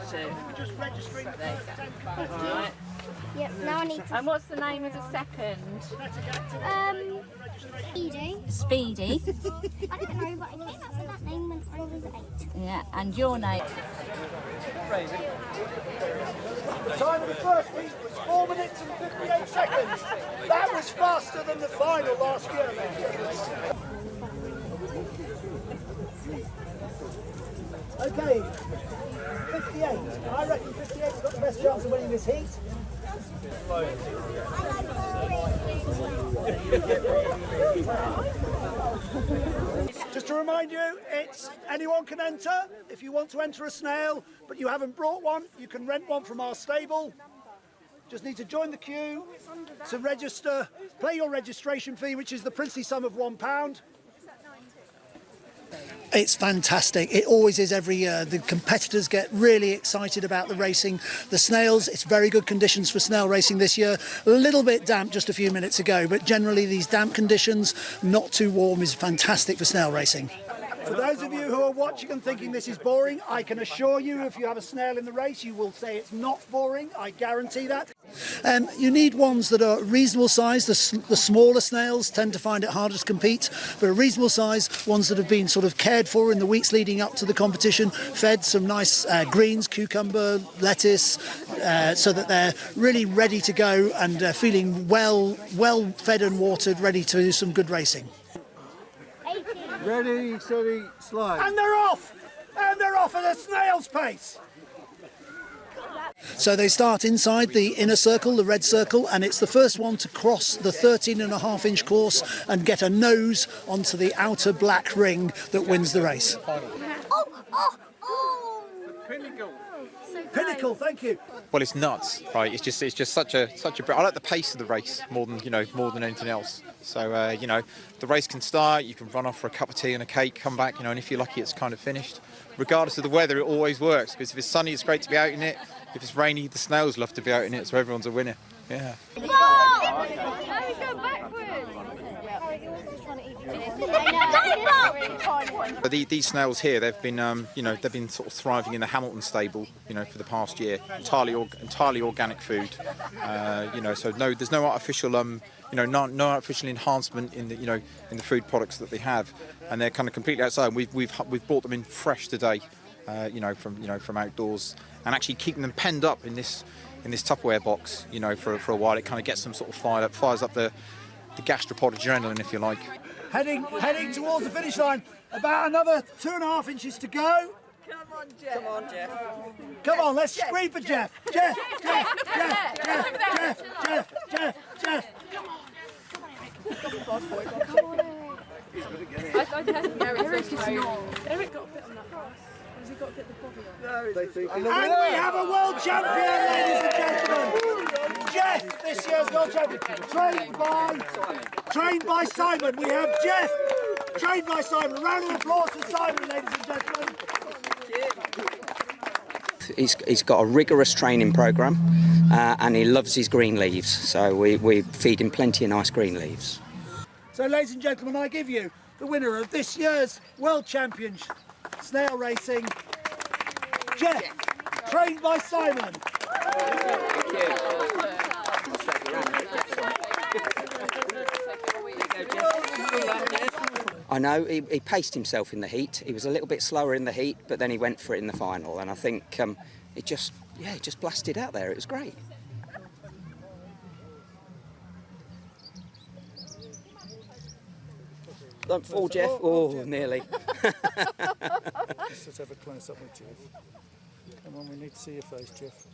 two. Just registering. There you go. All right. Yep, now I need to... And what's the name of the second? Speedy. Speedy. I don't know, but I came up with that name when I was 8. Yeah, and your name? The time of the first heat was 4 minutes and 58 seconds. That was faster than the final last year. Okay, 58. I reckon 58's got the best chance of winning this heat. Just to remind you, it's anyone can enter. If you want to enter a snail, but you haven't brought one, you can rent one from our stable. Just need to join the queue to register, pay your registration fee, which is the princely sum of £1. It's fantastic. It always is every year. The competitors get really excited about the racing. The snails, it's very good conditions for snail racing this year. A little bit damp just a few minutes ago, but generally these damp conditions, not too warm, is fantastic for snail racing. For those of you who are watching and thinking this is boring, I can assure you if you have a snail in the race, you will say it's not boring. I guarantee that. You need ones that are reasonable size. The smaller snails tend to find it harder to compete, but a reasonable size, ones that have been sort of cared for in the weeks leading up to the competition, fed some nice greens, cucumber, lettuce, so that they're really ready to go and feeling well fed and watered, ready to do some good racing. Ready, steady, slide. And they're off! And they're off at a snail's pace! So they start inside the inner circle, the red circle, and it's the first one to cross the 13.5-inch course and get a nose onto the outer black ring that wins the race. Oh! Pinnacle, thank you. Well, it's nuts, right? It's just such a. I like the pace of the race more than anything else. So the race can start. You can run off for a cup of tea and a cake, come back, and if you're lucky, it's kind of finished. Regardless of the weather, it always works because if it's sunny, it's great to be out in it. If it's rainy, the snails love to be out in it, so everyone's a winner. Yeah. These snails here, they've been sort of thriving in the Hamilton stable, for the past year. Entirely organic food. So there's no artificial, no artificial enhancement in the food products that they have, and they're kind of completely outside. We've brought them in fresh today, from outdoors, and actually keeping them penned up in this Tupperware box, for a while. It kind of gets them sort of fired up, fires up the gastropod adrenaline, if you like. Heading towards the finish line. About another 2.5 inches to go. Come on, Jeff. Come on, Jeff. Come on, let's scream for Jeff. Jeff. Come on, Eric got a bit on that cross. Has he got to get the body on? No, and we have a world champion, ladies and gentlemen. Jeff, this year's world champion, trained by Simon. We have Jeff, trained by Simon. Round of applause for Simon, ladies and gentlemen. He's got a rigorous training programme and he loves his green leaves, so we feed him plenty of nice green leaves. So, ladies and gentlemen, I give you the winner of this year's World Championship Snail Racing, Jeff, trained by Simon. I know he paced himself in the heat. He was a little bit slower in the heat, but then he went for it in the final, and I think it just blasted out there. It was great. Don't fall, Jeff. Oh, nearly. Let's have a close up with Jeff. Come on, we need to see your face, Jeff.